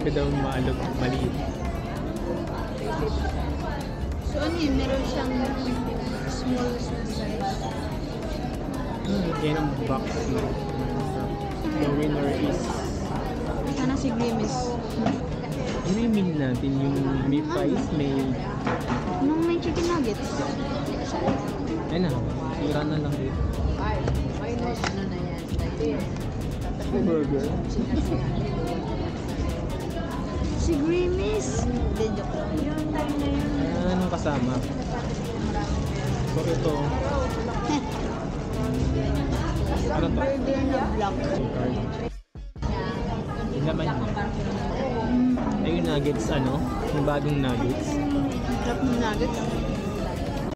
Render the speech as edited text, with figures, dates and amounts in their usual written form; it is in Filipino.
ko daw maalog, maliit. So ano yun? Meron siyang small size. Yan ang box. The winner is... Sana si Grimace. Ano yung meal natin? Yung may fries, may... Anong may chicken nuggets? Ayun na, tira na lang dito. Burger. Si Grimace! Hindi, joke lang. Yun, tayo na yun. Anong kasama? So ito, ano to? Burger na black. Yung laman niya. Ay, yung nuggets, ano? Yung bagong nuggets. Sarap ng nuggets.